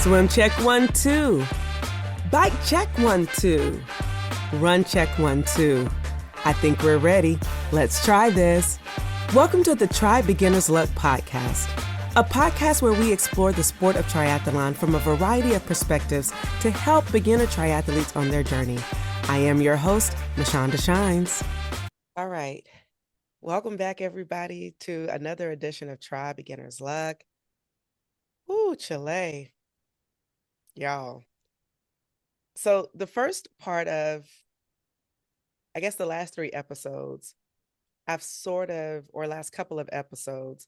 Swim check 1, 2. Bike check 1, 2. Run check 1, 2. I think we're ready. Let's try this. Welcome to the Try Beginner's Luck podcast, a podcast where we explore the sport of triathlon from a variety of perspectives to help beginner triathletes on their journey. I am your host, Mashonda Shines. All right. Welcome back, everybody, to another edition of Try Beginner's Luck. Ooh, Chile. Y'all. So the first part of, I guess the last 3 episodes, last couple of episodes,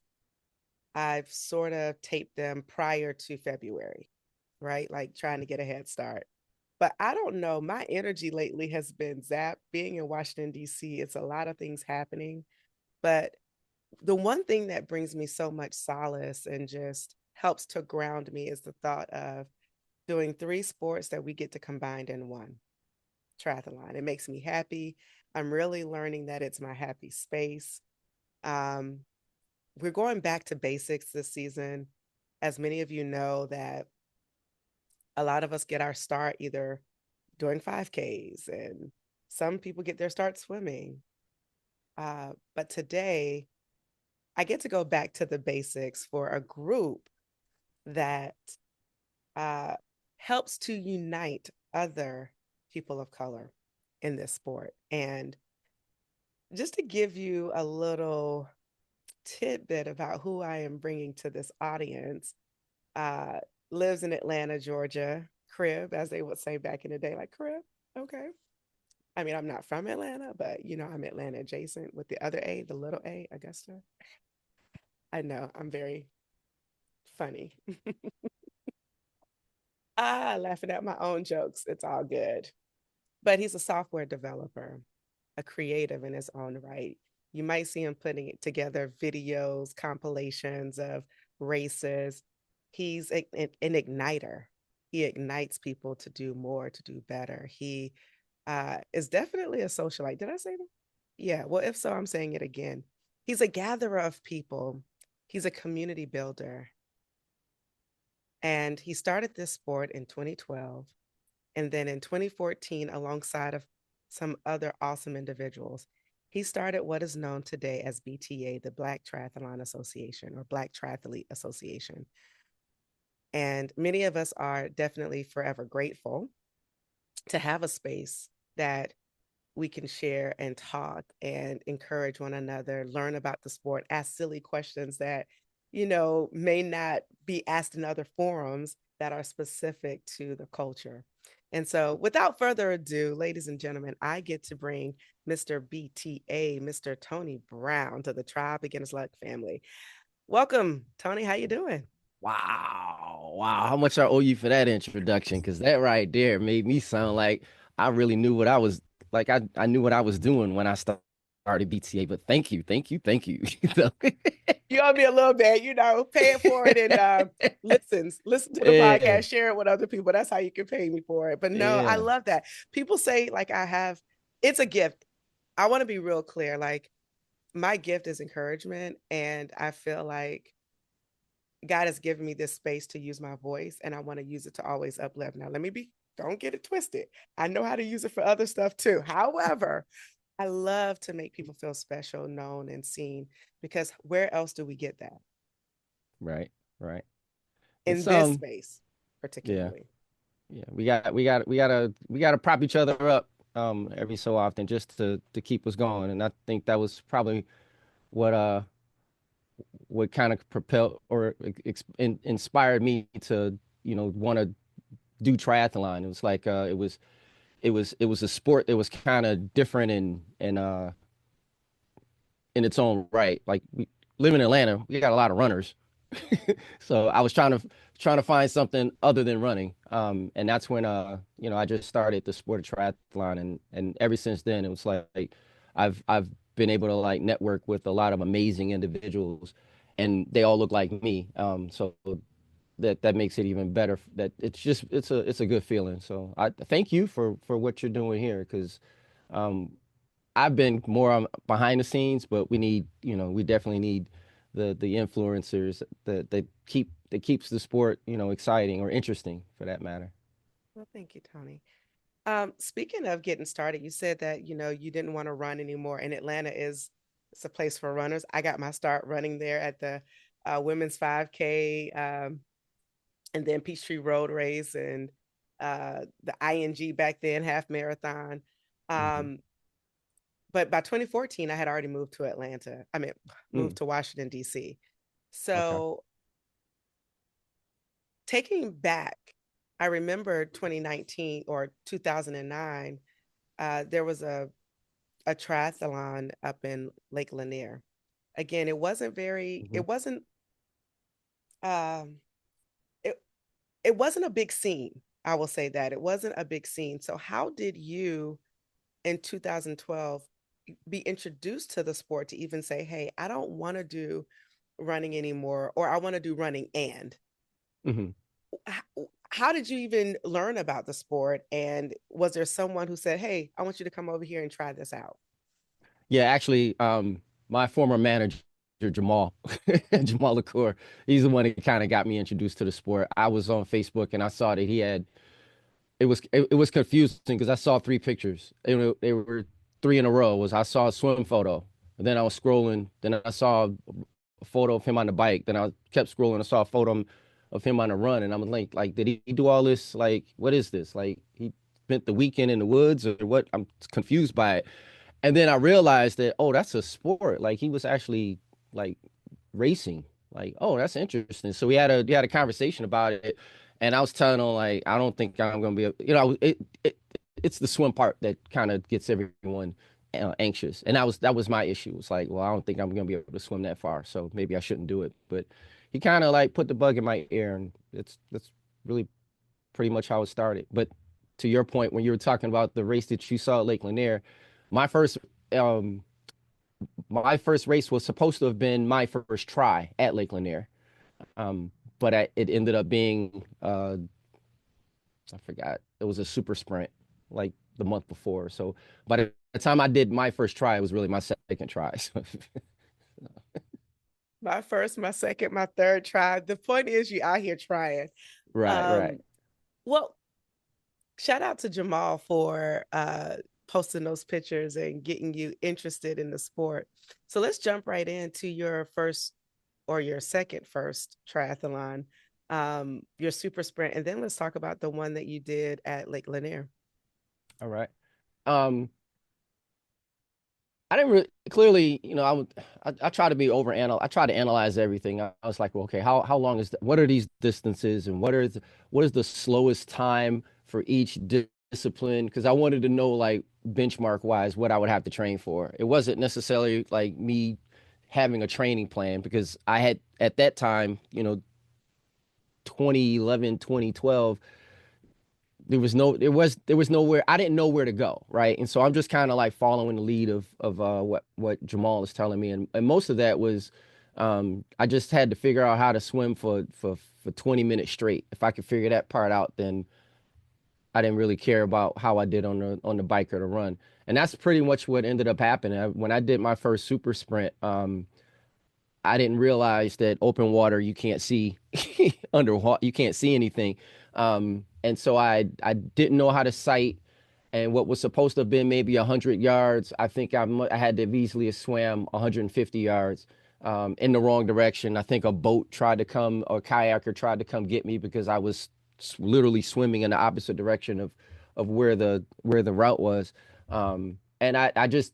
I've sort of taped them prior to February, right? Like trying to get a head start. But I don't know, my energy lately has been zapped. Being in Washington, D.C., it's a lot of things happening. But the one thing that brings me so much solace and just helps to ground me is the thought of doing 3 sports that we get to combine in one triathlon. It makes me happy. I'm really learning that it's my happy space. We're going back to basics this season. As many of you know, that a lot of us get our start either doing 5Ks, and some people get their start swimming. But today, I get to go back to the basics for a group that helps to unite other people of color in this sport. And just to give you a little tidbit about who I am bringing to this audience, lives in Atlanta, Georgia, crib, as they would say back in the day, like crib, okay. I mean, I'm not from Atlanta, but I'm Atlanta adjacent with the other A, the little A, Augusta. I know, I'm very funny. Laughing at my own jokes. It's all good. But he's a software developer, a creative in his own right. You might see him putting together videos, compilations of races. He's an igniter. He ignites people to do more, to do better. He is definitely a socialite. Did I say that? Yeah. Well, if so, I'm saying it again. He's a gatherer of people. He's a community builder. And he started this sport in 2012. And then in 2014, alongside of some other awesome individuals, he started what is known today as BTA, the Black Triathlon Association, or Black Triathlete Association. And many of us are definitely forever grateful to have a space that we can share and talk and encourage one another, learn about the sport, ask silly questions that, may not be asked in other forums that are specific to the culture. And so without further ado, ladies and gentlemen, I get to bring Mr. BTA, Mr. Tony Brown, to the Try Beginner's Luck family. Welcome, Tony. How you doing? Wow. How much I owe you for that introduction? Because that right there made me sound like I really knew what I was like. I knew what I was doing when I started BTA. But thank you. You owe me a little bit, pay it for it, and listen to the Yeah, podcast, share it with other people. That's how you can pay me for it. But no, I yeah, love that. People say like it's a gift. I want to be real clear. Like my gift is encouragement, and I feel like God has given me this space to use my voice, and I want to use it to always uplift. Now, don't get it twisted. I know how to use it for other stuff too. However, I love to make people feel special, known, and seen, because where else do we get that? right. In It's this space, yeah, particularly. yeah. We gotta prop each other up every so often just to keep us going. And I think that was probably what what kind of propelled or inspired me to want to do triathlon. It was like it was a sport that was kind of different in its own right. Like we live in Atlanta, we got a lot of runners, so I was trying to find something other than running. And that's when I just started the sport of triathlon, and ever since then it was like I've been able to like network with a lot of amazing individuals, and they all look like me. So that makes it even better. That it's a good feeling. So I thank you for what you're doing here, because I've been more behind the scenes, but we definitely need the influencers that keeps the sport, exciting or interesting for that matter. Well, thank you, Tony. Speaking of getting started, you said that you didn't want to run anymore, and Atlanta is it's a place for runners. I got my start running there at the women's 5K, and then Peachtree Road Race, and the ING back then half marathon. Hmm. Um, but by 2014, I had already moved to Atlanta. I mean, moved Mm, to Washington D.C. okay. So taking back, I remember 2019 or 2009. There was a triathlon up in Lake Lanier. Again, Hmm. um, it, it wasn't a big scene. I will say that it wasn't a big scene. So how did you in 2012 be introduced to the sport to even say, hey, I don't want to do running anymore, or I want to do running? And Hmm. how did you even learn about the sport? And was there someone who said, hey, I want you to come over here and try this out? Yeah, actually, my former manager, Jamal, Jamal LaCour, he's the one that kind of got me introduced to the sport. I was on Facebook and I saw that he had it was confusing because I saw three pictures. They were three in a row. Was I saw a swim photo, and then I was scrolling, then I saw a photo of him on the bike, then I kept scrolling, I saw a photo of him on the run, and I'm like, did he do all this? Like, what is this? Like, he spent the weekend in the woods or what? I'm confused by it. And then I realized that, oh, that's a sport. Like he was actually like racing. Like, oh, that's interesting. So we had a conversation about it, and I was telling him like, I don't think I'm gonna be, it's the swim part that kind of gets everyone anxious, and that was my issue. It's like, well, I don't think I'm gonna be able to swim that far, so maybe I shouldn't do it. But he kind of like put the bug in my ear, and that's really pretty much how it started. But to your point, when you were talking about the race that you saw at Lake Lanier, my first um my first race was supposed to have been my first try at Lake Lanier. But it ended up being I forgot. It was a super sprint like the month before. So by the time I did my first try, it was really my second try. So, My first, my second, my third try. The point is, you out here trying. right, right. Um, well, shout out to Jamal for posting those pictures and getting you interested in the sport. So let's jump right into your first or your second first triathlon, your super sprint, and then let's talk about the one that you did at Lake Lanier. All right. Um, I didn't really clearly, I try to be I try to analyze everything. I was like, well, okay, how long is what are these distances and what is the slowest time for each discipline? Because I wanted to know like benchmark wise what I would have to train for. It wasn't necessarily like me having a training plan because I had at that time, 2011, 2012, there was nowhere. I didn't know where to go, right? And so I'm just kind of like following the lead of what Jamal is telling me, and most of that was I just had to figure out how to swim for 20 minutes straight. If I could figure that part out, then I didn't really care about how I did on the bike or the run. And that's pretty much what ended up happening. When I did my first super sprint, I didn't realize that open water you can't see underwater, you can't see anything. And so I didn't know how to sight, and what was supposed to have been maybe 100 yards, I think I had to have easily swam 150 yards in the wrong direction. I think a boat tried to come, or a kayaker tried to come get me because I was literally swimming in the opposite direction of where the route was. And I just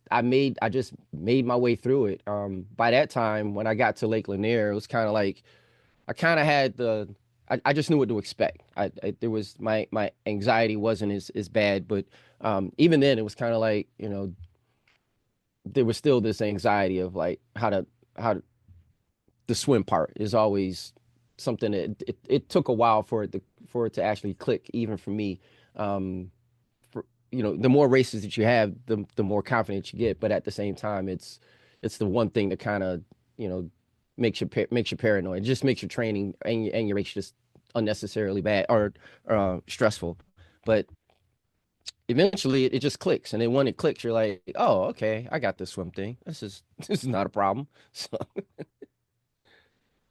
made my way through it. By that time, when I got to Lake Lanier, it was kind of like I kind of had I just knew what to expect. There was my anxiety wasn't as bad, but even then, it was kind of like there was still this anxiety of like how the swim part is always something that it took a while for it to actually click, even for me. Um, for the more races that you have, the more confident you get. But at the same time, it's the one thing that kind of makes you paranoid. It just makes your training and your race just unnecessarily bad or stressful. But eventually, it just clicks, and then when it clicks, you're like, oh, okay, I got this swim thing. This is this is not a problem. So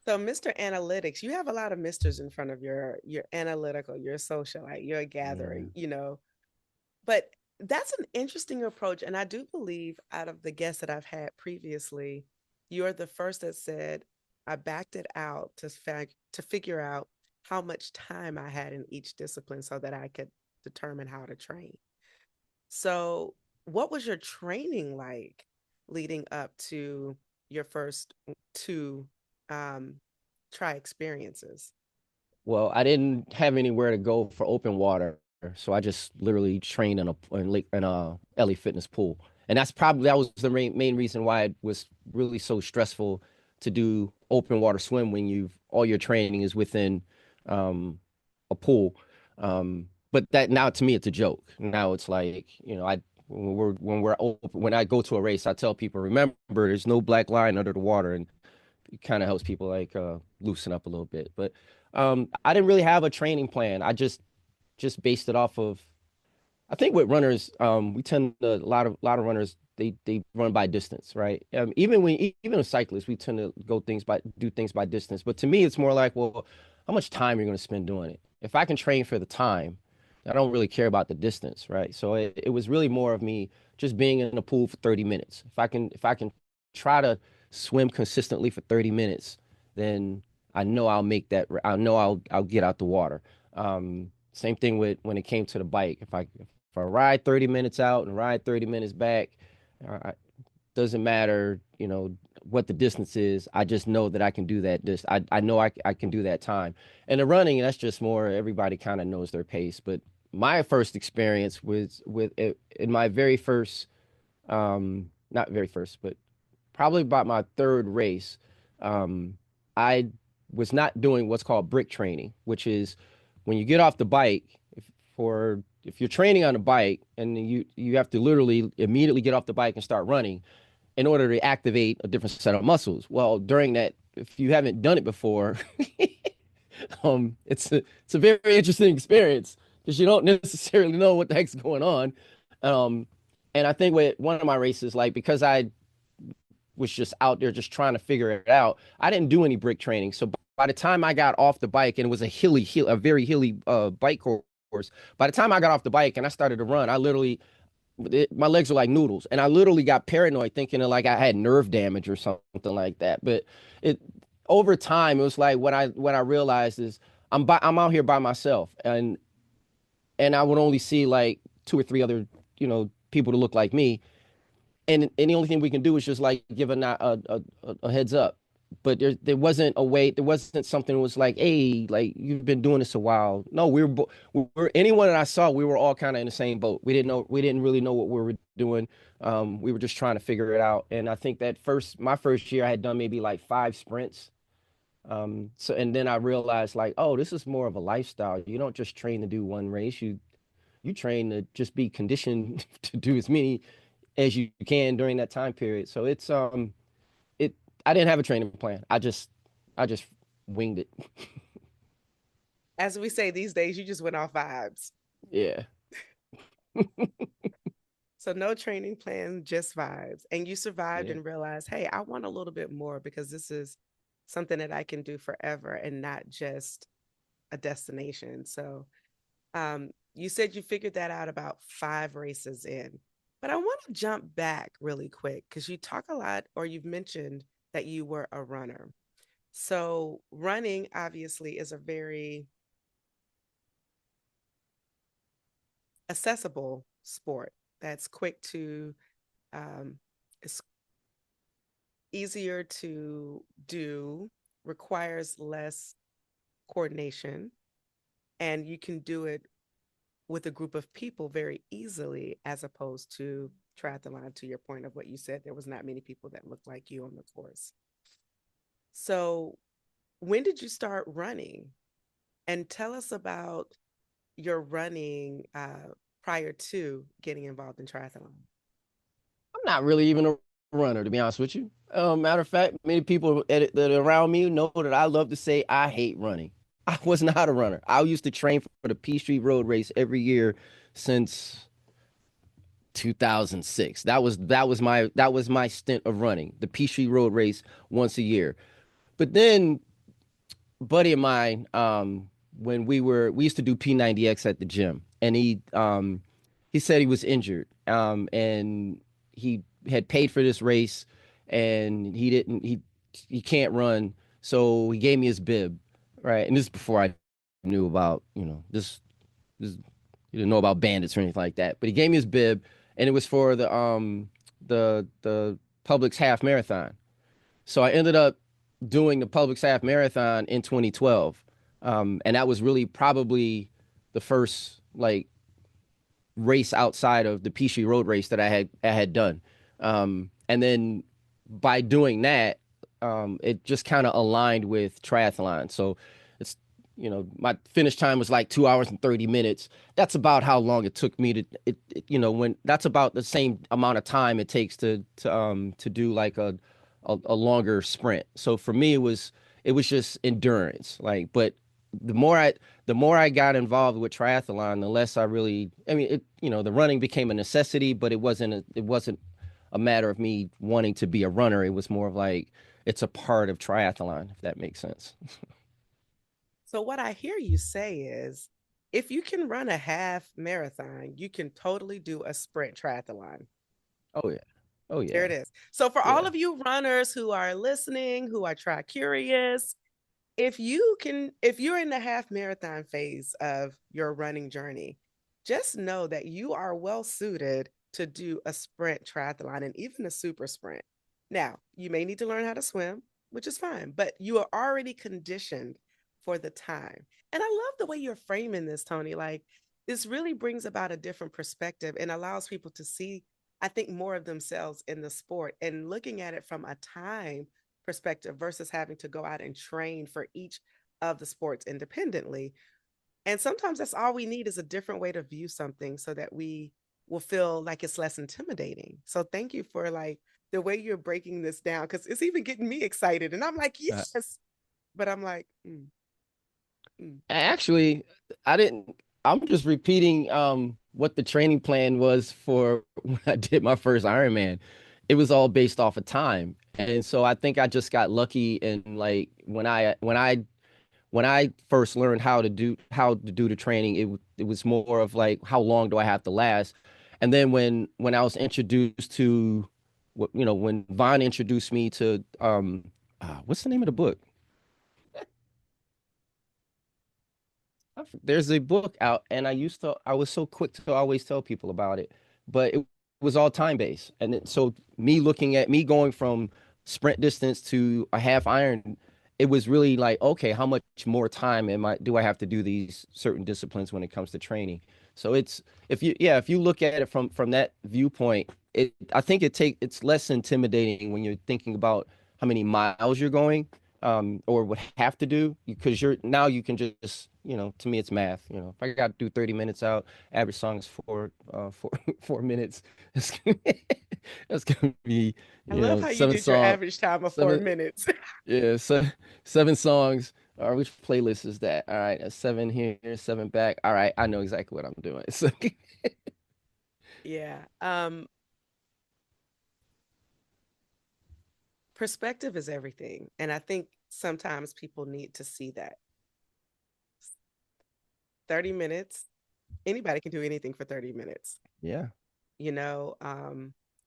So, Mr. Analytics, you have a lot of misters in front of your analytical, your socialite, you're a gatherer, Yeah. But that's an interesting approach. And I do believe out of the guests that I've had previously, you're the first that said, I backed it out to figure out how much time I had in each discipline so that I could determine how to train. So, what was your training like leading up to your first two um, try experiences? Well, I didn't have anywhere to go for open water, so I just literally trained in a LA Fitness pool, and that was the main reason why it was really so stressful to do open water swim when you've all your training is within a pool. But that now to me it's a joke. Now it's like I when we're open, when I go to a race, I tell people remember there's no black line under the water, and it kind of helps people like loosen up a little bit. But I didn't really have a training plan. I just based it off of. I think with runners, we tend to a lot of runners they run by distance, right? Even with cyclists, we tend to do things by distance. But to me, it's more like, well, how much time you're going to spend doing it. If I can train for the time, I don't really care about the distance, right? So it was really more of me just being in the pool for 30 minutes. If I can try to swim consistently for 30 minutes, then I know I'll make that. I know I'll get out the water. Same thing with when it came to the bike. If I ride 30 minutes out and ride 30 minutes back, uh, doesn't matter, what the distance is. I just know that I can do that. I know I can do that time. And the running, that's just more everybody kind of knows their pace. But my first experience was with it in my very first, not very first, but probably about my third race, I was not doing what's called brick training, which is when you get off the bike, if you're training on a bike and you have to literally immediately get off the bike and start running in order to activate a different set of muscles. Well, during that, if you haven't done it before, it's a very interesting experience because you don't necessarily know what the heck's going on. Um, and I think with one of my races, like because I was just out there just trying to figure it out. I didn't do any brick training. So by the time I got off the bike, and it was a very hilly bike course, by the time I got off the bike and I started to run, my legs were like noodles. And I literally got paranoid thinking of like I had nerve damage or something like that. But it over time, it was like what I realized is I'm out here by myself and I would only see like two or three other, people to look like me and the only thing we can do is just like give a heads up. But there wasn't a way, there wasn't something that was like, hey, like you've been doing this a while. No, we were anyone that I saw, we were all kind of in the same boat. We didn't really know what we were doing. We were just trying to figure it out. And I think that my first year, I had done maybe like 5 sprints. And then I realized like, oh, this is more of a lifestyle. You don't just train to do one race. You train to just be conditioned to do as many as you can during that time period. So it I didn't have a training plan. I just winged it. As we say these days, you just went off vibes. Yeah. So no training plan, just vibes. And you survived Yeah. and realized, hey, I want a little bit more because this is something that I can do forever and not just a destination. So you said you figured that out about 5 races in. But I want to jump back really quick because you talk a lot, or you've mentioned that you were a runner. So running obviously is a very accessible sport that's quick to um, it's easier to do, requires less coordination, and you can do it with a group of people very easily, as opposed to triathlon. To your point of what you said, there was not many people that looked like you on the course. So when did you start running? And tell us about your running prior to getting involved in triathlon. I'm not really even a runner, to be honest with you. Matter of fact, many people that are around me know that I love to say I hate running. I was not a runner. I used to train for the P Street Road Race every year since 2006. That was my stint of running the P Street Road Race once a year. But then buddy of mine, when we used to do P90X at the gym, and he said he was injured, and he had paid for this race, and he can't run, so he gave me his bib, right? And this is before I knew about, this he didn't know about bandits or anything like that, but he gave me his bib, and it was for the Publix half marathon. So I ended up doing the Publix half marathon in 2012. And that was really probably the first like race outside of the Peachtree Road race that I had done. And then by doing that, it just kind of aligned with triathlon. So it's my finish time was like 2 hours and 30 minutes. That's about how long it took me when that's about the same amount of time it takes to do like a longer sprint. So for me, it was just endurance. Like, but the more I the more I got involved with triathlon, the less I really. I mean, the running became a necessity, but it wasn't a matter of me wanting to be a runner. It was more of like it's a part of triathlon, if that makes sense. So what I hear you say is if you can run a half marathon, you can totally do a sprint triathlon. Oh yeah. Oh There yeah. it is. So for all Yeah. of you runners who are listening, who are tri curious, if you're in the half marathon phase of your running journey, just know that you are well suited to do a sprint triathlon and even a super sprint. Now, you may need to learn how to swim, which is fine, but you are already conditioned for the time. And I love the way you're framing this, Tony. Like, this really brings about a different perspective and allows people to see, I think, more of themselves in the sport and looking at it from a time perspective versus having to go out and train for each of the sports independently. And sometimes that's all we need is a different way to view something so that we will feel like it's less intimidating. So thank you for like the way you're breaking this down because it's even getting me excited. And I'm like, Uh, yes. But I'm like, mm. Actually, I didn't. I'm just repeating what the training plan was for when I did my first Ironman. It was all based off of time. And so I think I just got lucky and like when I first learned how to do the training, it was more of like how long do I have to last? And then when I was introduced to when Vaughn introduced me to what's the name of the book? There's a book out, and I was so quick to always tell people about it, but it was all time based. And so me going from sprint distance to a half iron, it was really like, okay, how much more time do I have to do these certain disciplines when it comes to training? So if you look at it from that viewpoint, I think it's less intimidating when you're thinking about how many miles you're going or would have to do because you can just to me it's math. If I got to do 30 minutes out, average song is 4 minutes. That's gonna, that's gonna be I love how you seven did your song average time of four seven minutes. yeah seven songs. Or which playlist is that? All right, a seven here, seven back. All right, I know exactly what I'm doing. So Yeah. Perspective is everything. And I think sometimes people need to see that 30 minutes, anybody can do anything for 30 minutes, yeah. you know,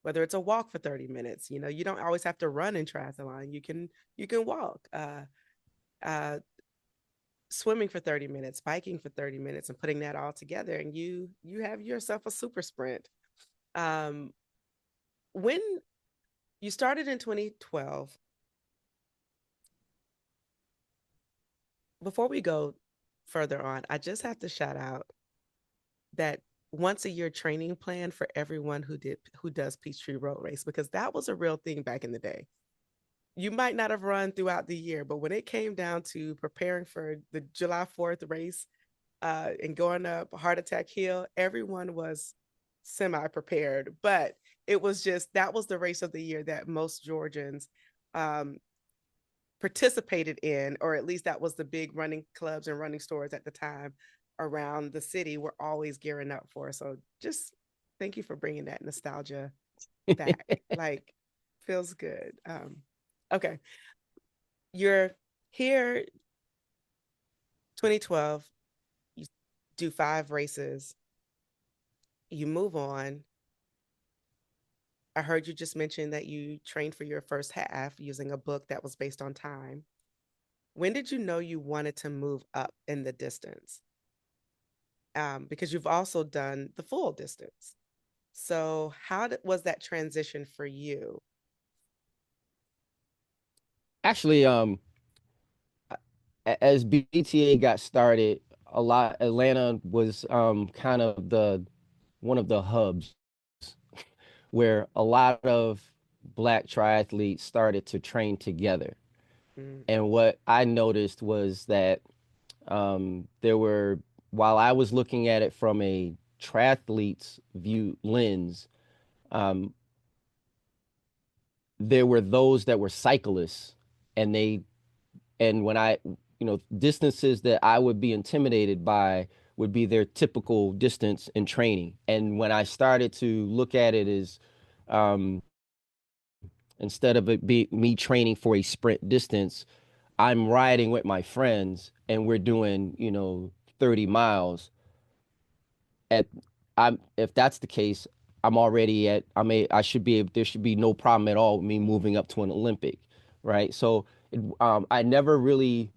whether it's a walk for 30 minutes, you don't always have to run in triathlon. You can walk, uh, swimming for 30 minutes, biking for 30 minutes and putting that all together and you have yourself a super sprint. Um, when you started in 2012, before we go further on, I just have to shout out that once a year training plan for everyone who does Peachtree Road Race because that was a real thing back in the day. You might not have run throughout the year, but when it came down to preparing for the July 4th race and going up Heart Attack Hill, everyone was semi prepared. But it was just that was the race of the year that most Georgians um, participated in, or at least that was the big running clubs and running stores at the time around the city were always gearing up for. So just thank you for bringing that nostalgia back. Like, feels good. Okay, you're here. 2012, you do 5 races, you move on. I heard you just mention that you trained for your first half using a book that was based on time. When did you know you wanted to move up in the distance? Because you've also done the full distance. So, was that transition for you? Actually, as BTA got started, a lot Atlanta was kind of the one of the hubs where a lot of Black triathletes started to train together. Mm, And what I noticed was that there were, while I was looking at it from a triathlete's view lens, um, there were those that were cyclists, and when distances that I would be intimidated by would be their typical distance in training. And when I started to look at it as um, instead of it be me training for a sprint distance, I'm riding with my friends and we're doing, 30 miles at I'm if that's the case, I'm already at I should be there should be no problem at all with me moving up to an Olympic, right? So I never really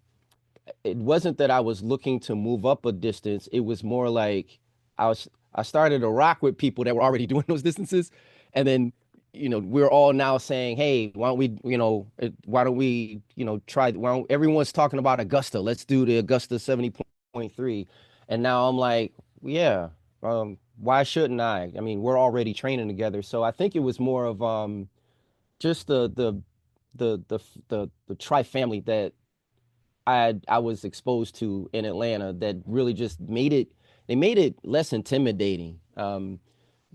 it wasn't that I was looking to move up a distance. It was more like I started to rock with people that were already doing those distances, and then we're all now saying, hey, why don't we why don't we try why don't, everyone's talking about Augusta. Let's do the Augusta 70.3, and now I'm like, yeah, why shouldn't I? I mean, we're already training together, so I think it was more of just the tri family that I was exposed to in Atlanta that really just made it less intimidating.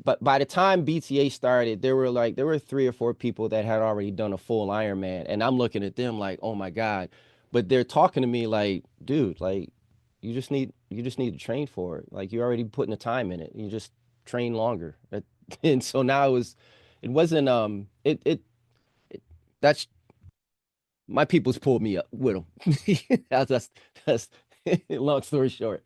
But by the time BTA started, there were 3 or 4 people that had already done a full Ironman, and I'm looking at them like, oh my God. But they're talking to me like, dude, like you just need to train for it. Like you're already putting the time in it. You just train longer. And so now it wasn't that's my people's pulled me up with them. That's long story short.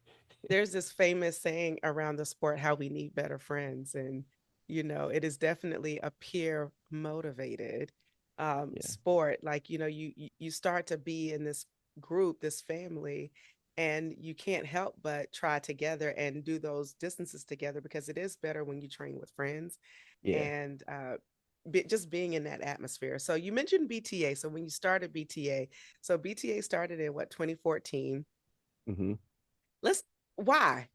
there's this famous saying around the sport how we need better friends, and it is definitely a peer motivated Yeah, sport. Like you start to be in this group, this family, and you can't help but try together and do those distances together, because it is better when you train with friends yeah. and just being in that atmosphere. So you mentioned BTA. So when you started BTA, so BTA started in what, 2014? Hmm. Let's Why?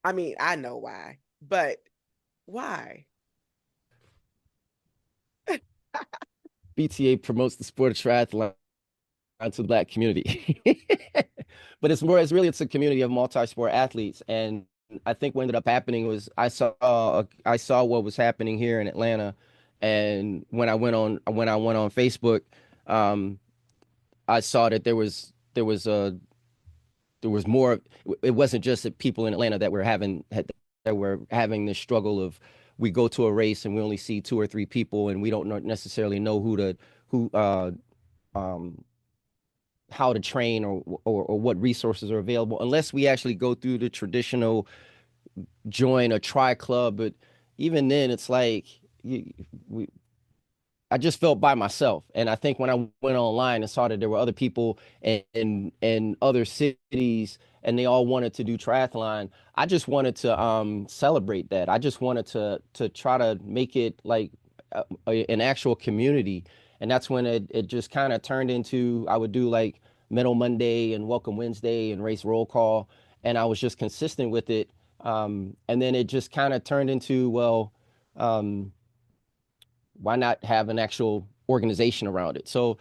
I mean, I know why, but why? BTA promotes the sport of triathlon to the Black community, but it's a community of multi-sport athletes, and I think what ended up happening was I saw what was happening here in Atlanta, and when I went on Facebook, um, I saw that there was more. It wasn't just that people in Atlanta that were having this struggle of we go to a race and we only see 2 or 3 people and we don't necessarily know who um how to train or what resources are available unless we actually go through the traditional join a tri club. But even then, it's like we I just felt by myself. And I think when I went online and saw that there were other people in other cities and they all wanted to do triathlon, I just wanted to celebrate that. I just wanted to try to make it like an actual community. And that's when it just kind of turned into I would do like Medal Monday and Welcome Wednesday and race roll call. And I was just consistent with it. And then it just kind of turned into, well, um, why not have an actual organization around it? So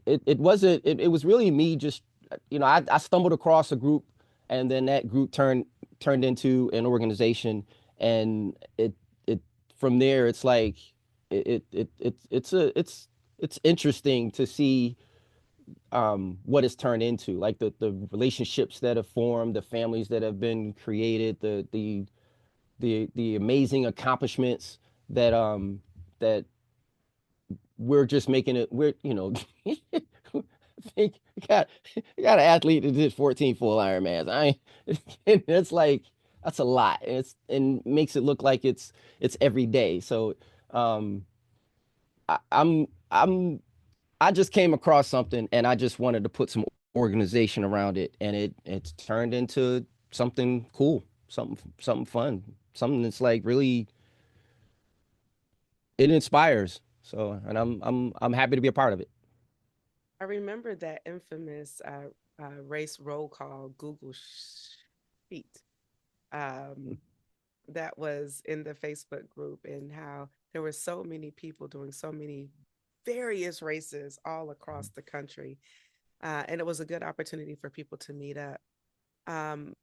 it wasn't it was really me just I stumbled across a group and then that group turned into an organization and it from there it's like it's interesting to see what it's turned into like the relationships that have formed, the families that have been created, the amazing accomplishments that that we're just making it we're I think got got an athlete that did 14 full Ironmans. It's like that's a lot. And makes it look like it's every day. So um I'm I just came across something and I just wanted to put some organization around it, and it's turned into something cool, something fun, something that's like really it inspires. So, and I'm happy to be a part of it. I remember that infamous race roll call Google sheet um, that was in the Facebook group, and how there were so many people doing so many various races all across the country. And it was a good opportunity for people to meet up. Um,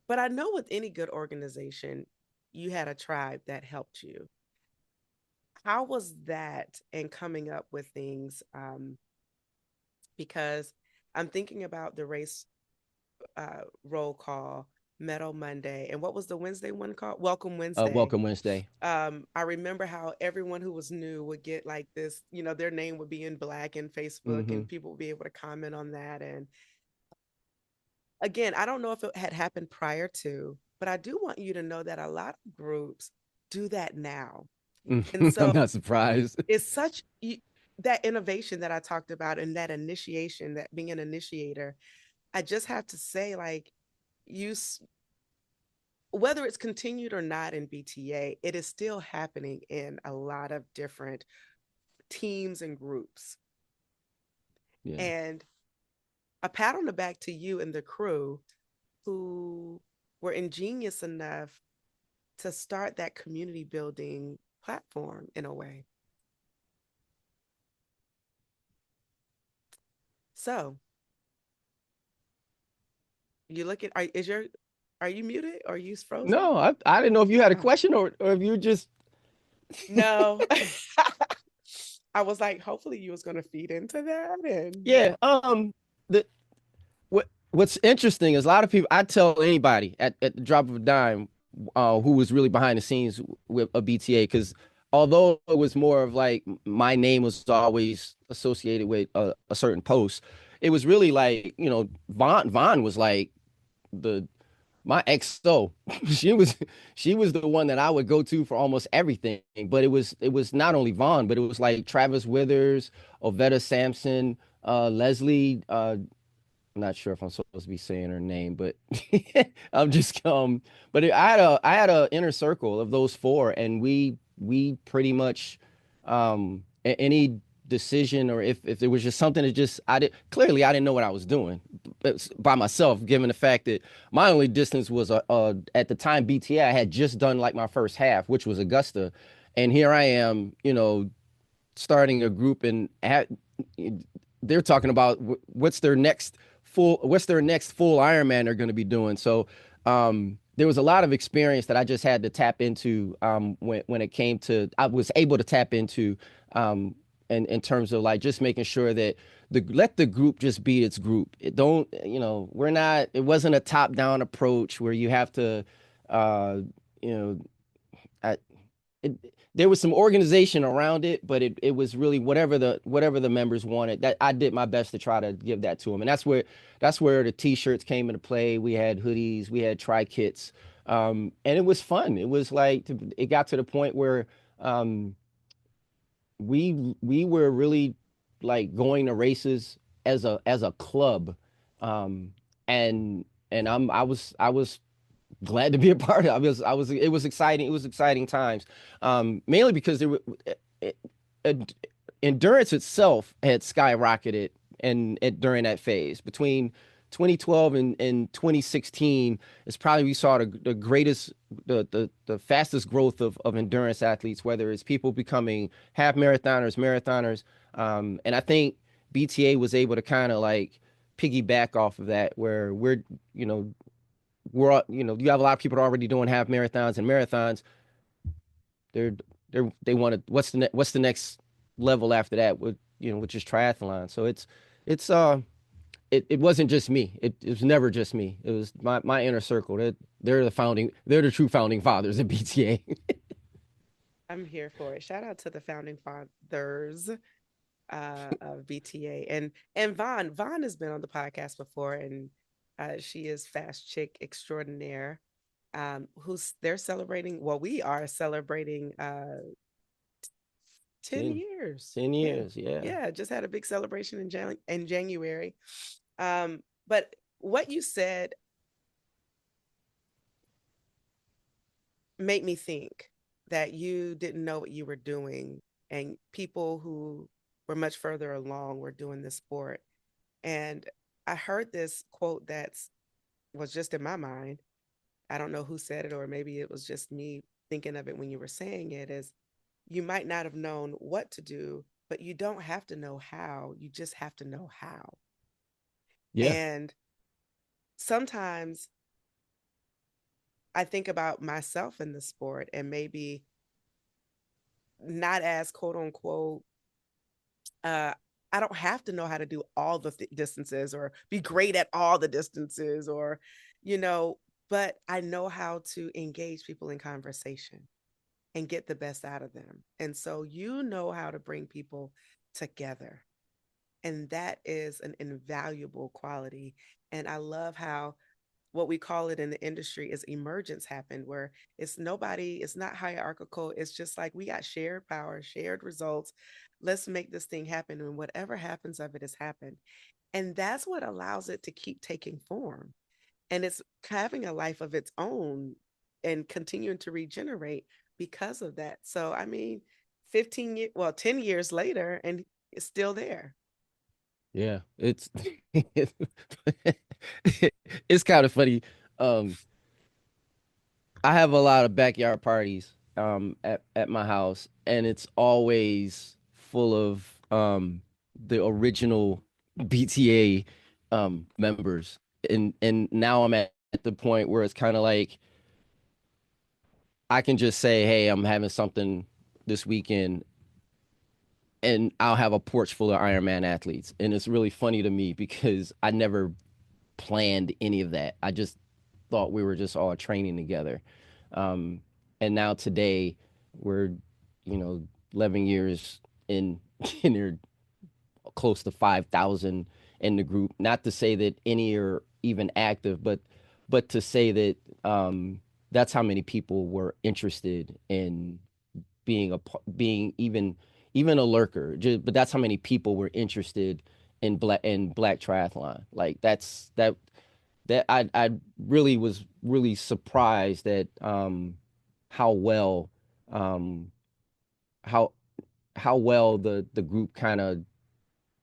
but I know with any good organization, you had a tribe that helped you. How was that in coming up with things? Because I'm thinking about the race roll call, Metal Monday, and what was the Wednesday one called? Welcome Wednesday. Welcome Wednesday. I remember how everyone who was new would get like this, their name would be in black in Facebook, Hmm. and people would be able to comment on that. And again, I don't know if it had happened prior to, but I do want you to know that a lot of groups do that now. And I'm so not surprised. it's such that innovation that I talked about, and that initiation, that being an initiator. I just have to say, like, you, whether it's continued or not in BTA, it is still happening in a lot of different teams and groups. Yeah. And a pat on the back to you and the crew who were ingenious enough to start that community building platform in a way. So you look at, are you muted or are you frozen? No, I didn't know if you had a Oh, question or if you just no. I was like, hopefully you was going to feed into that. And yeah. The what's interesting is a lot of people. I tell anybody at the drop of a dime, who was really behind the scenes with a BTA, because although it was more of like my name was always associated with a certain post, it was really like Vaughn was like the my XO. she was she was the one that I would go to for almost everything. But it was not only Vaughn, but it was like Travis Withers, Ovetta Sampson, Leslie. I'm not sure if I'm supposed to be saying her name, but I'm just But I had a inner circle of those four, and we pretty much any decision, or if there was just something that just I didn't know what I was doing by myself, given the fact that my only distance was at the time BTA. I had just done like my first half, which was Augusta, and here I am, starting a group, and they're talking about what's their next full Ironman they're going to be doing. So there was a lot of experience that I just had to tap into, when it came to I was able to tap into, in terms of like just making sure that let the group just be its group. It don't we're not it wasn't a top down approach where you have to uh, you know I, it, there was some organization around it, but it was really whatever the members wanted. That I did my best to try to give that to them, and that's where the t-shirts came into play. We had hoodies, we had tri kits, and it was fun. It was like it got to the point where um, we were really like going to races as a club, um, and I was glad to be a part of it. It was exciting. It was exciting times. Mainly because there were it, it, endurance itself had skyrocketed during that phase between 2012 and 2016 is probably we saw the greatest the fastest growth of endurance athletes, whether it's people becoming half marathoners. And I think BTA was able to kind of like piggyback off of that, where you know you have a lot of people already doing half marathons and marathons. They're they want to what's the next level after that, which is triathlon. So it wasn't just me. It was never just me. It was my inner circle. They're the true founding fathers of BTA. I'm here for it. Shout out to the founding fathers. of BTA. And Vaughn has been on the podcast before, and she is fast chick extraordinaire. Who's they're celebrating? Well, we are celebrating 10 10, years. 10 Yeah, years. Yeah. yeah. Just had a big celebration in January. But what you said made me think that you didn't know what you were doing, and people who were much further along were doing this sport. And I heard this quote that was just in my mind. I don't know who said it, or maybe it was just me thinking of it when you were saying it. Is you might not have known what to do, but you don't have to know how. You just have to know how. Yeah. And sometimes I think about myself in the sport and maybe not as quote unquote uh I don't have to know how to do all the distances or be great at all the distances, or you know, but I know how to engage people in conversation and get the best out of them. And so you know how to bring people together. And that is an invaluable quality. And I love how what we call it in the industry is emergence happened, where it's not hierarchical. It's just like we got shared power, shared results. Let's make this thing happen. And whatever happens of it has happened. And that's what allows it to keep taking form. And it's having a life of its own and continuing to regenerate because of that. So, I mean, 15 years, well, 10 years later, and it's still there. Yeah. It's it's kind of funny. Um, I have a lot of backyard parties at my house, and it's always full of the original BTA members. And now I'm at the point where it's kind of like I can just say, "Hey, I'm having something this weekend," and I'll have a porch full of Ironman athletes. And it's really funny to me because I never planned any of that. I just thought we were just all training together. Um, and now today we're, 11 years in, and they're close to 5,000 in the group. Not to say that any are even active, but to say that that's how many people were interested in being even a lurker. But that's how many people were interested in Black Triathlon. Like that I really was really surprised at how well um how how well the group kind of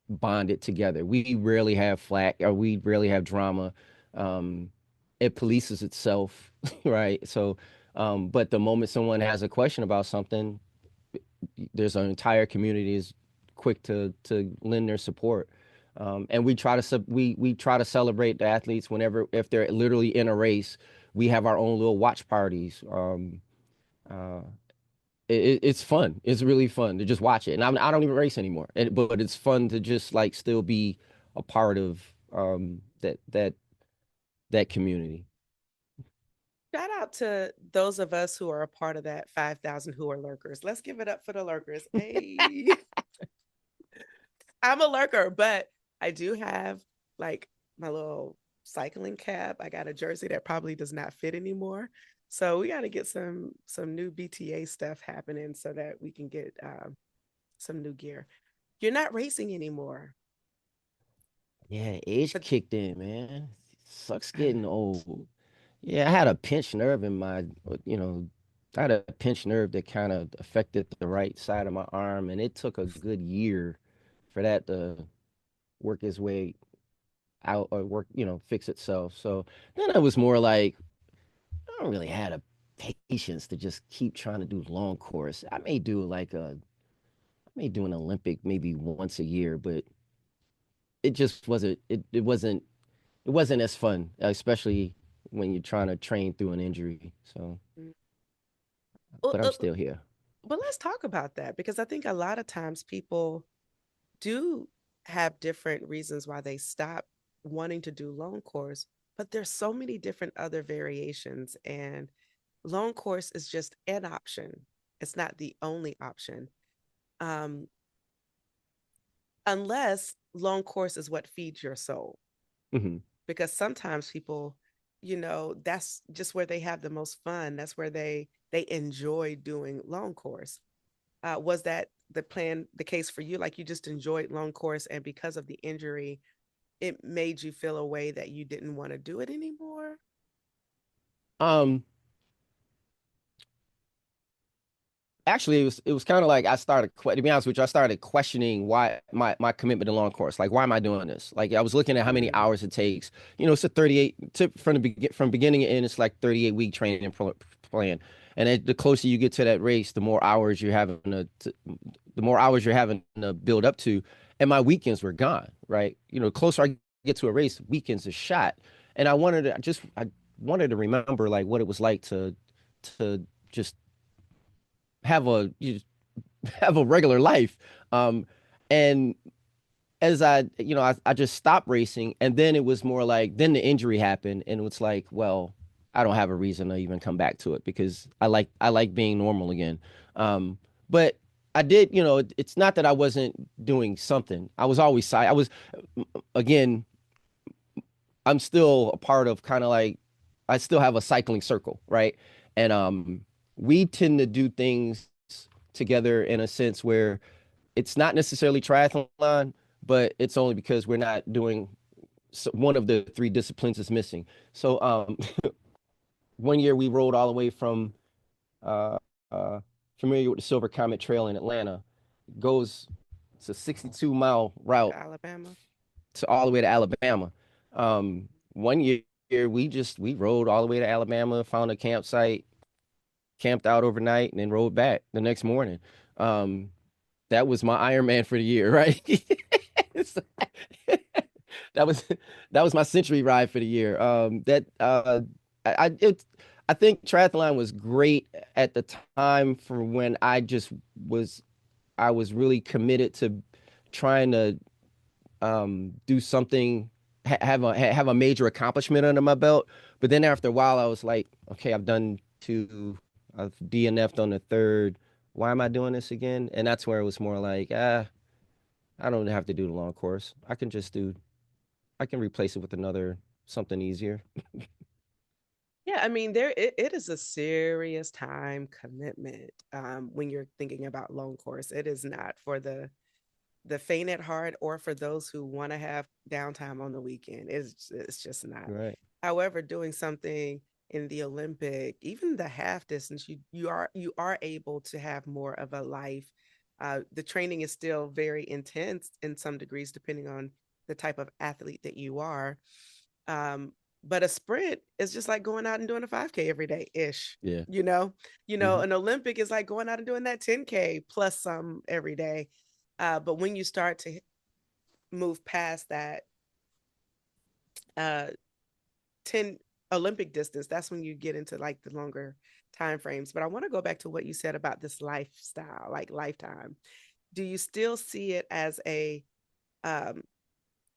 bonded together. We rarely have flack, or we rarely have drama. Um it polices itself, right? So but the moment someone has a question about something, there's an entire community is quick to lend their support. And we try to celebrate the athletes whenever, if they're literally in a race. We have our own little watch parties. Uh, it's fun. It's really fun to just watch it. And I don't even race anymore, but it's fun to just like still be a part of that community. Shout out to those of us who are a part of that 5,000 who are lurkers. Let's give it up for the lurkers. Hey, I'm a lurker, but I do have like my little cycling cap. I got a jersey that probably does not fit anymore. So we got to get some new BTA stuff happening so that we can get some new gear. You're not racing anymore, Yeah, age but kicked in, man. Sucks getting old. Yeah, I had a pinched nerve in my, you know, I had a pinched nerve that kind of affected the right side of my arm, and it took a good year for that to work its way out, or work, fix itself. So then I was more like, I don't really had a patience to just keep trying to do long course. I may do an Olympic maybe once a year, but it just wasn't, it wasn't as fun, especially when you're trying to train through an injury. So, well, but I'm still here. but let's talk about that because I think a lot of times people do have different reasons why they stop wanting to do long course, but there's so many different other variations, and long course is just an option. It's not the only option. Um, unless long course is what feeds your soul. Hmm. Because sometimes people, that's just where they have the most fun. That's where they enjoy doing long course. Was that the case for you? Like you just enjoyed long course, and because of the injury, it made you feel a way that you didn't want to do it anymore? Um, Actually, it was kind of like I started, to be honest with you, I started questioning why my commitment to long course. Like, why am I doing this? Like, I was looking at how many Mm, hours it takes. It's a 38 from beginning to end. It's like 38-week training plan. And the closer you get to that race, the more hours you're having to build up to. And my weekends were gone, right? The closer I get to a race, weekends are shot. And I wanted to remember like what it was like to just have a you have a regular life. And as I just stopped racing, and then it was more like, then the injury happened, and it's like, well, I don't have a reason to even come back to it because I like being normal again. But I did, it's not that I wasn't doing something. I was always I was again, I'm still a part of kind of like, I still have a cycling circle, right? And we tend to do things together in a sense where it's not necessarily triathlon, but it's only because we're not doing, so one of the three disciplines is missing. So one year we rode all the way from uh, familiar with the Silver Comet Trail in Atlanta. It goes, it's a 62-mile to route Alabama. to all the way to Alabama. One year we rode all the way to Alabama, found a campsite, camped out overnight, and then rode back the next morning. Um, that was my Ironman for the year, right? So, that was that was my century ride for the year. That I think triathlon was great at the time for when was I was really committed to trying to do something, have a major accomplishment under my belt. But then after a while, I was like, okay, I've done two, I've DNF'd on the third. Why am I doing this again? And that's where it was more like, I don't have to do the long course. I can replace it with another something easier. Yeah, I mean, it is a serious time commitment when you're thinking about long course. It is not for the faint at heart or for those who want to have downtime on the weekend. It's just not. Right. However, doing something in the Olympic, even the half distance, you are able to have more of a life. The training is still very intense in some degrees, depending on the type of athlete that you are. Um, but a sprint is just like going out and doing a 5K every day ish. Yeah. You know, Hmm. an Olympic is like going out and doing that 10K plus some every day. But when you start to move past that uh 10 Olympic distance, that's when you get into like the longer time frames. But I want to go back to what you said about this lifestyle, like lifetime. Do you still see it as um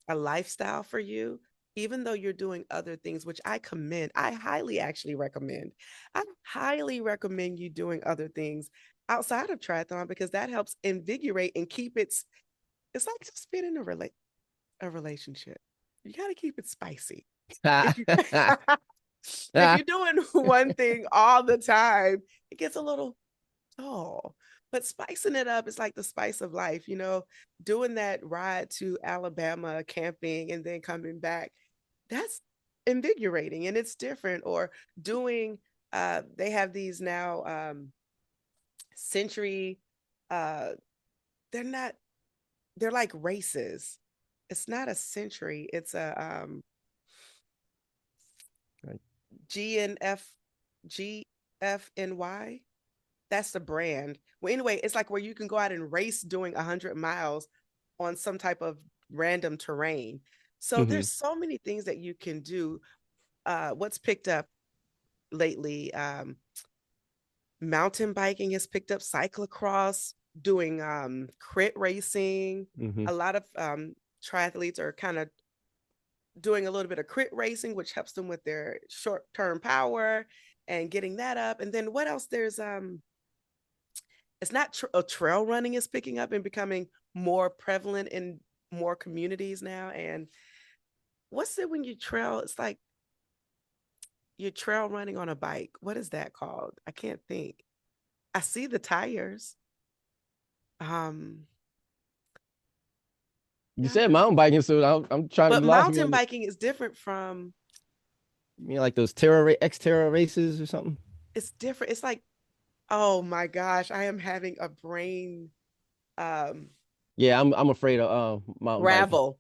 a lifestyle for you, even though you're doing other things, which I commend? I highly actually recommend. I highly recommend you doing other things outside of triathlon because that helps invigorate and keep it's like just being in a relationship. You got to keep it spicy. If you if you're doing one thing all the time, it gets a little dull. But spicing it up is like the spice of life, doing that ride to Alabama camping and then coming back. That's invigorating and it's different. Or doing they have these now century uh they're not they're like races. It's not a century, it's a Right. GNF GFNY. That's the brand. Well, anyway, it's like where you can go out and race doing 100 miles on some type of random terrain. So Hmm. there's so many things that you can do. What's picked up lately? Mountain biking has picked up, cyclocross, doing crit racing. Hmm. A lot of triathletes are kind of doing a little bit of crit racing, which helps them with their short term power and getting that up. And then what else? it's not trail running is picking up and becoming more prevalent in more communities now. And what's it when you trail? It's like you're trail running on a bike. What is that called? I can't think. I see the tires. Um, You yeah, said mountain biking, so I'm trying to but be lost me mountain on the, biking is different from. you mean like those Terra X Terra races or something? It's different. It's like, oh my gosh, I am having a brain um Yeah, I'm afraid of mountain biking. gravel,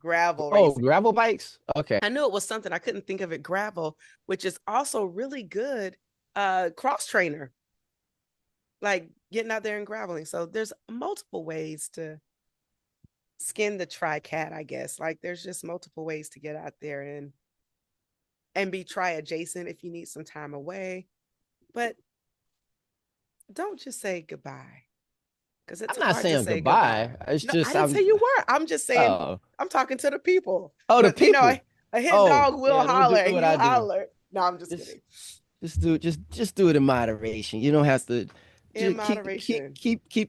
gravel Oh, racing. gravel bikes? Okay. I knew it was something. I couldn't think of it. Gravel, which is also really good cross trainer, like getting out there and graveling. So there's multiple ways to skin the tri cat, I guess. Like there's just multiple ways to get out there and be tri adjacent if you need some time away. But don't just say goodbye because it's I'm not hard to saying say goodbye. goodbye. It's No, I just didn't say you were. I'm just saying oh I'm talking to the people. oh the But you know, people. a hit Oh dog will yeah, don't do holler and what you I do. holler. No, I'm just Just kidding. just do it in moderation. You don't have to In just moderation. keep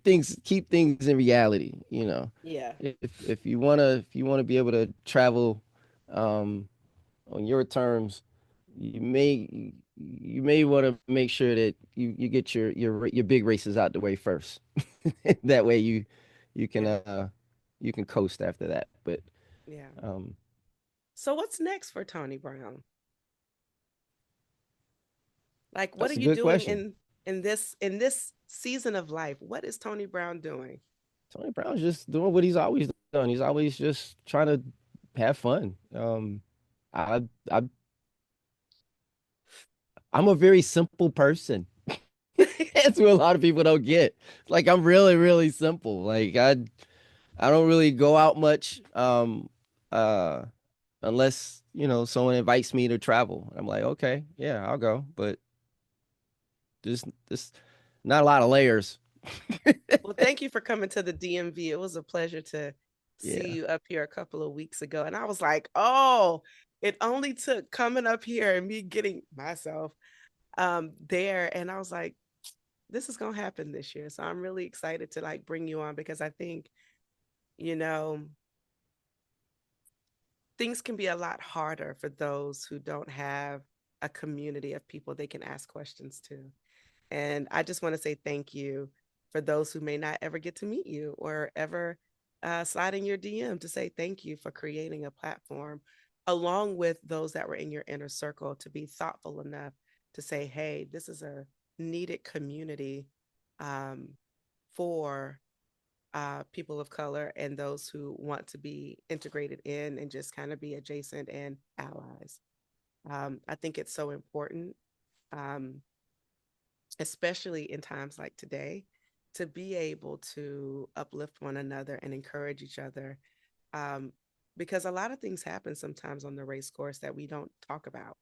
things in reality, you know. Yeah. If you wanna be able to travel um on your terms, you may want to make sure that you get your big races out the way first. That way you can Yeah. you can coast after that. But Yeah. um So what's next for Tony Brown? Like what are that's a you good doing question. in this season of life? What is Tony Brown doing? Tony Brown's just doing what he's always done. He's always just trying to have fun. I I I'm a very simple person. That's what a lot of people don't get. Like I'm really simple. Like I don't really go out much uh unless, you know, someone invites me to travel. I'm like, okay, yeah, I'll go. But just not a lot of layers. Well, thank you for coming to the DMV. It was a pleasure to see Yeah. you up here a couple of weeks ago. And I was like, oh, it only took coming up here and me getting myself there. And I was like, this is gonna happen this year. So I'm really excited to like bring you on because I think, you know, things can be a lot harder for those who don't have a community of people they can ask questions to. And I just want to say thank you for those who may not ever get to meet you or ever slide in your DM to say thank you for creating a platform along with those that were in your inner circle to be thoughtful enough to say, hey, this is a needed community um, for people of color and those who want to be integrated in and just kind of be adjacent and allies. I think it's so important, um, especially in times like today, to be able to uplift one another and encourage each other. Um, because a lot of things happen sometimes on the race course that we don't talk about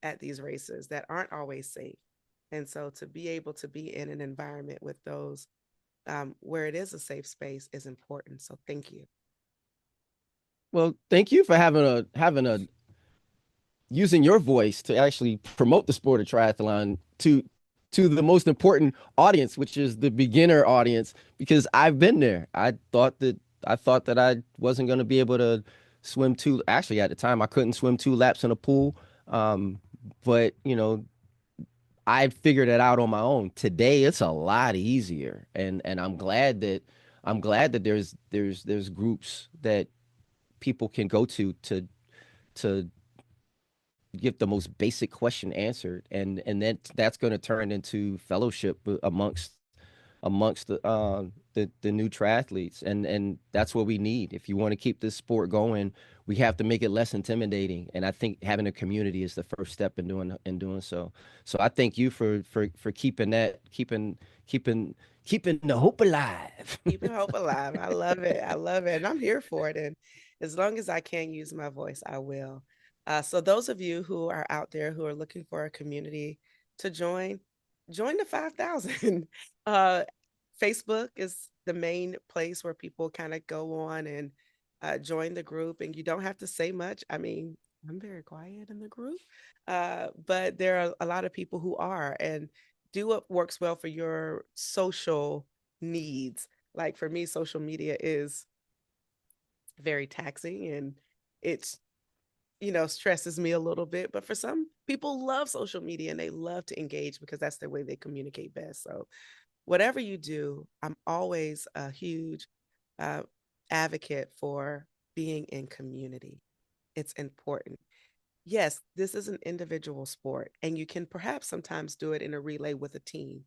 at these races that aren't always safe. And so to be able to be in an environment with those where it is a safe space is important. So thank you. Well, thank you for having a using your voice to actually promote the sport of triathlon to the most important audience, which is the beginner audience, because I've been there. I thought that I wasn't going to be able to swim two. Actually, at the time, I couldn't swim 2 laps in a pool. But you know, I figured it out on my own. Today, it's a lot easier, and I'm glad that there's groups that people can go to get the most basic question answered, and then that's going to turn into fellowship amongst the new triathletes, and that's what we need. If you want to keep this sport going, we have to make it less intimidating, and I think having a community is the first step in doing so. So I thank you for keeping the hope alive. Keeping hope alive. I love it. I love it. And I'm here for it. And as long as I can use my voice, I will. So those of you who are out there who are looking for a community to join, join the 5,000. Facebook is the main place where people kind of go on and join the group. And you don't have to say much. I mean, I'm very quiet in the group, but there are a lot of people who are. And do what works well for your social needs. Like for me, social media is very taxing and it's, stresses me a little bit. But for some people, love social media and they love to engage because that's the way they communicate best. So whatever you do, I'm always a huge uh, advocate for being in community. It's important. Yes, this is an individual sport, and you can perhaps sometimes do it in a relay with a team,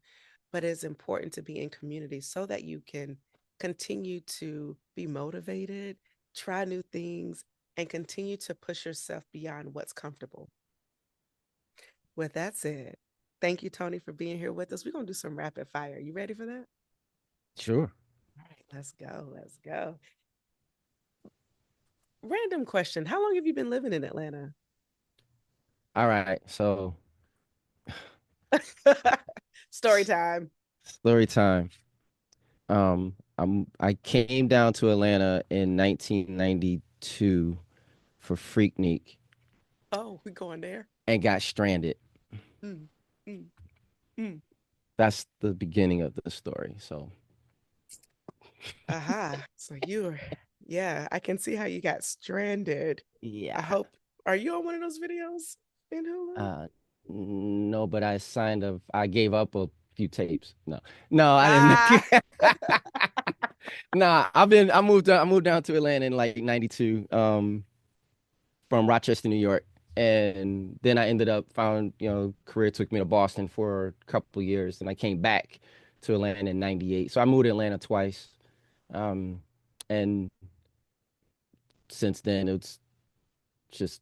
but it's important to be in community so that you can continue to be motivated, try new things, and continue to push yourself beyond what's comfortable. With that said, thank you, Tony, for being here with us. We're going to do some rapid fire. You ready for that? Sure. All right, let's go. Let's go. Random question. How long have you been living in Atlanta? All right. So Story time. story time. I came down to Atlanta in 1992 for Freaknik Oh, we going there. and got stranded. Mm, mm, mm. That's the beginning of the story. So Aha. So you were, yeah, I can see how you got stranded. I yeah. hope, are you on one of those videos in Hulu? Uh, no, but I gave up a few tapes. No, no, I didn't. Ah, Nah, I moved down to Atlanta in like 92, from Rochester, New York. And then I ended up found, career took me to Boston for a couple of years. And I came back to Atlanta in 98. So I moved to Atlanta twice. Um, and since then it's just,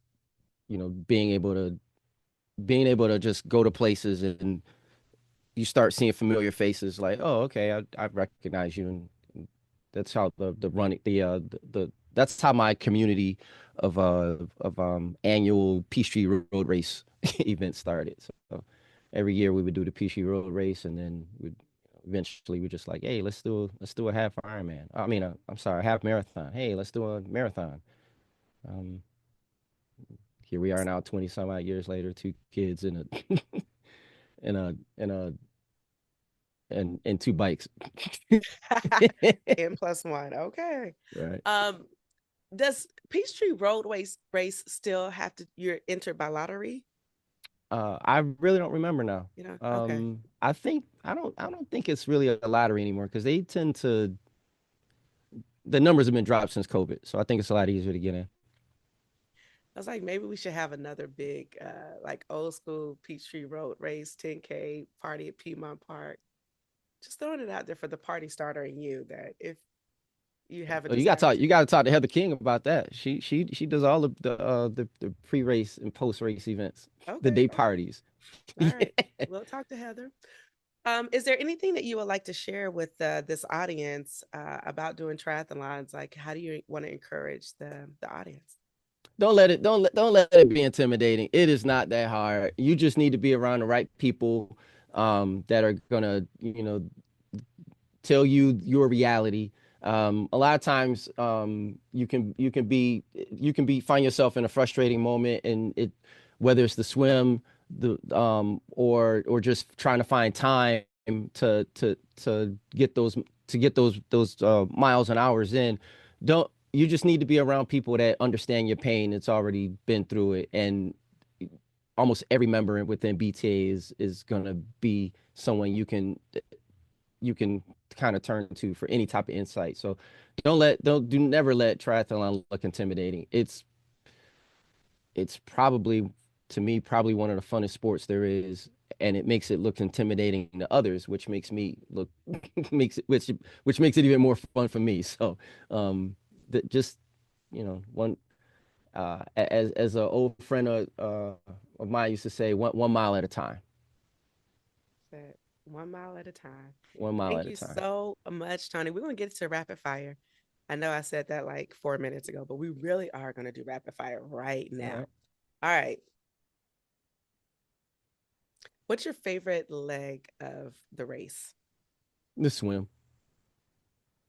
being able to just go to places and you start seeing familiar faces like, oh, okay, I recognize you. And that's how the running the that's how my community of annual Peachtree Road Race event started. So every year we would do the Peachtree Road Race, and then we eventually we're just like, hey, let's do a half Ironman. I mean, I'm sorry, half marathon. Hey, let's do a marathon. Um, Here we are now, 20 some odd years later, two kids and a and a and a and two bikes. N plus one. Okay. Right. Um, does Peachtree Road race still have to, you're entered by lottery? I really don't remember now. Okay. I don't think it's really a lottery anymore because they tend to the numbers have been dropped since COVID, so I think it's a lot easier to get in. I was like, maybe we should have another big, like old school Peachtree Road race, 10K party at Piedmont Park. Just throwing it out there for the party starter in you that if you have a Oh, you got to desire talk. to You got to talk to Heather King about that. She does all the pre-race and post-race events, the okay, day okay. parties. All Yeah. right. We'll talk to Heather. Is there anything that you would like to share with this audience about doing triathlons? Like, how do you want to encourage the audience? Don't let it be intimidating. It is not that hard. You just need to be around the right people that are gonna, tell you your reality. A lot of times, you can find yourself in a frustrating moment, and whether it's the swim, or just trying to find time to get those miles and hours in. Don't You just need to be around people that understand your pain. It's already been through it, and almost every member within BTA is gonna be someone you can kind of turn to for any type of insight. So never let triathlon look intimidating. It's probably, to me, probably one of the funnest sports there is, and it makes it look intimidating to others, which makes me look which makes it even more fun for me. So just one as an old friend of mine used to say, one mile at a time. But 1 mile at a time. 1 mile Thank at a you time. so much, Tony. We're going to get to rapid fire. I know I said that like 4 minutes ago, but we really are going to do rapid fire right All now. right. All right. What's your favorite leg of the race? The swim.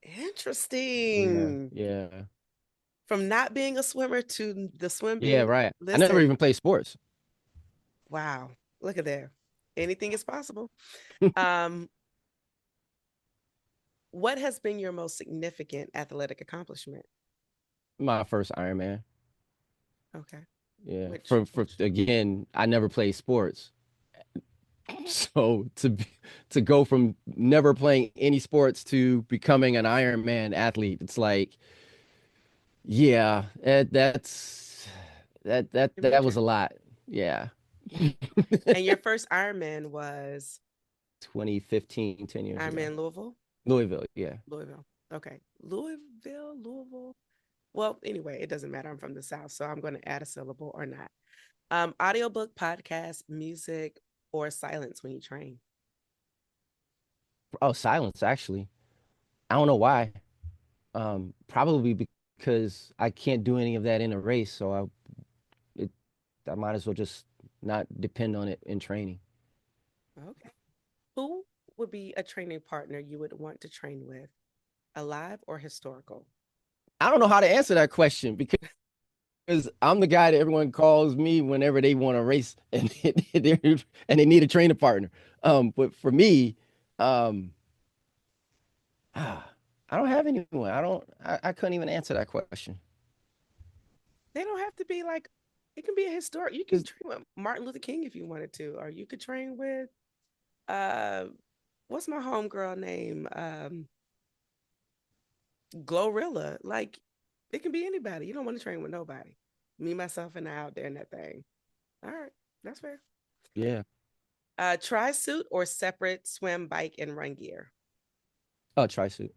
Yeah. Interesting. Yeah. From not being a swimmer to the swim Yeah, being, right. I never listen, even played sports. wow, look at there. Anything is possible. Um, what has been your most significant athletic accomplishment? My first Ironman. Okay. Yeah. For Which again, I never played sports. So to go from never playing any sports to becoming an Ironman athlete, it's like, yeah, can be a that was a trip. lot. Yeah. And your first Ironman was 2015, 10 years ago. Ironman Louisville? Louisville, yeah. Louisville. Okay. Louisville. Well, anyway, it doesn't matter. I'm from the South, so I'm going to add a syllable or not. Audiobook, podcast, music, or silence when you train. Oh, silence, actually. I don't know why. Probably because I can't do any of that in a race, so it, I might as well just not depend on it in training. Okay. Who would be a training partner you would want to train with, alive or historical? I don't know how to answer that question because I'm the guy that everyone calls me whenever they want to race and they need a training partner. But for me, um, I don't have anyone. I couldn't even answer that question. They don't have to be like, it can be a historic. You could 'Cause- train with Martin Luther King if you wanted to, or you could train with, uh, what's my homegirl name? Glorilla. Like, it can be anybody. You don't want to train with nobody. Me, myself, and I out there in that thing. All right, that's fair. yeah. Tri suit or separate swim, bike, and run gear. Oh, tri suit.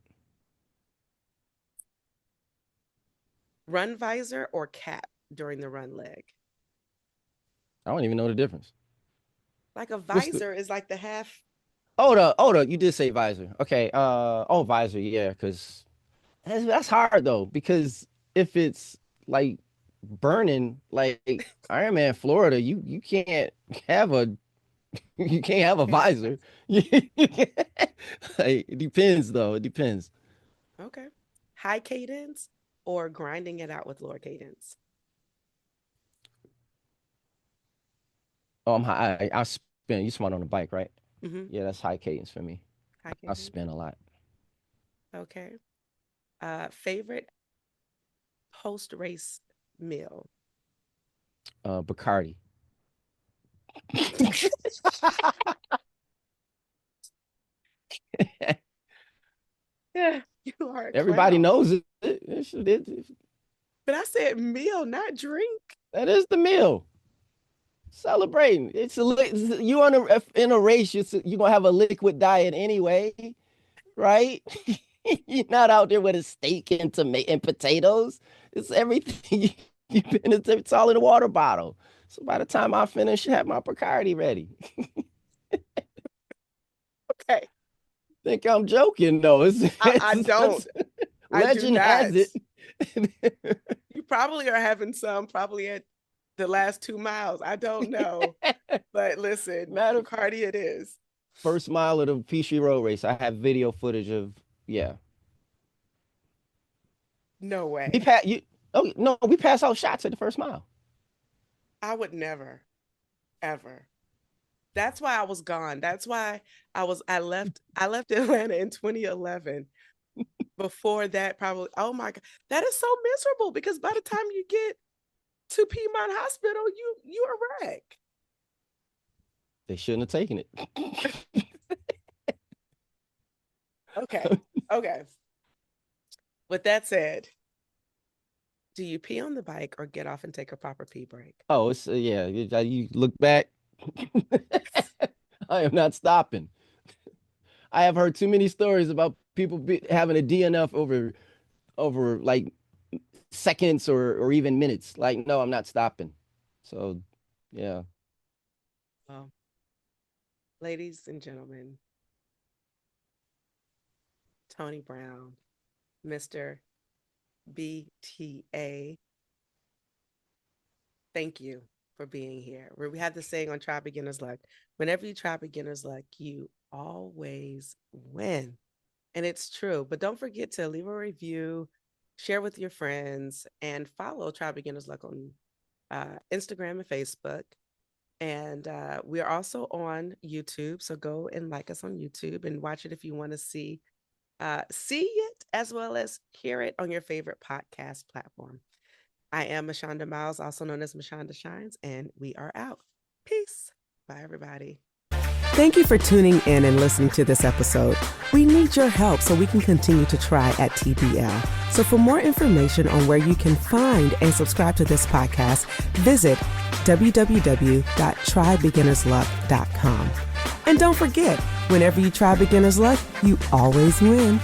Run visor or cap during the run leg. I don't even know the difference. Like a What's the visor is like the half. you did say visor. Okay. Oh, visor. Yeah, because that's hard though. Because if it's like burning, like Ironman Florida, you can't have a you can't have a Can't have a visor. visor. Like, it depends though. It depends. Okay. High cadence or grinding it out with lower cadence. Oh, I'm high. I spin. You smart on the bike, right? Mm-hmm. Yeah, that's high cadence for me. High I cadence. spin a lot. Okay. Favorite post race meal. Bacardi. Yeah, you are a Everybody clown. knows it. But I said meal, not drink. That is the meal. Celebrating. You on in a race. You're gonna have a liquid diet anyway, right? You're not out there with a steak and tomato and potatoes. It's everything. It's all in a water bottle. So by the time I finish, have my Bacardi ready. Okay. Think I'm joking though. I don't. I do Legend not. has it. You probably are having some, probably at the last 2 miles. I don't know. But listen, Matter Bacardi it is. first mile of the Peachtree Road race, I have video footage of yeah. No We way. pass you. Oh no, we pass out shots at the first mile. I would never, ever. That's why I was gone. That's why I left Atlanta in 2011. Before that, probably, oh my God. That is so miserable because by the time you get to Piedmont Hospital, you are a wreck. They shouldn't have taken it. Okay. Okay. With that said, do you pee on the bike or get off and take a proper pee break? Oh, it's yeah. You look back. I am not stopping. I have heard too many stories about people having a DNF over like seconds or even minutes. Like, no, I'm not stopping. So, yeah. Well, ladies and gentlemen, Tony Brown, Mr. BTA, thank you for being here. We have this saying on Try Beginner's Luck. Whenever you try Beginner's Luck, you always win. And it's true. But don't forget to leave a review, share with your friends, and follow Try Beginner's Luck on Instagram and Facebook. And we are also on YouTube. So go and like us on YouTube and watch it if you want to see it as well as hear it on your favorite podcast platform. I am Mashonda Miles, also known as Mashonda Shines, and we are out. Peace. Bye, everybody. Thank you for tuning in and listening to this episode. We need your help so we can continue to try at TBL. So for more information on where you can find and subscribe to this podcast, visit www.trybeginnersluck.com. And don't forget, whenever you try Beginner's Luck, you always win.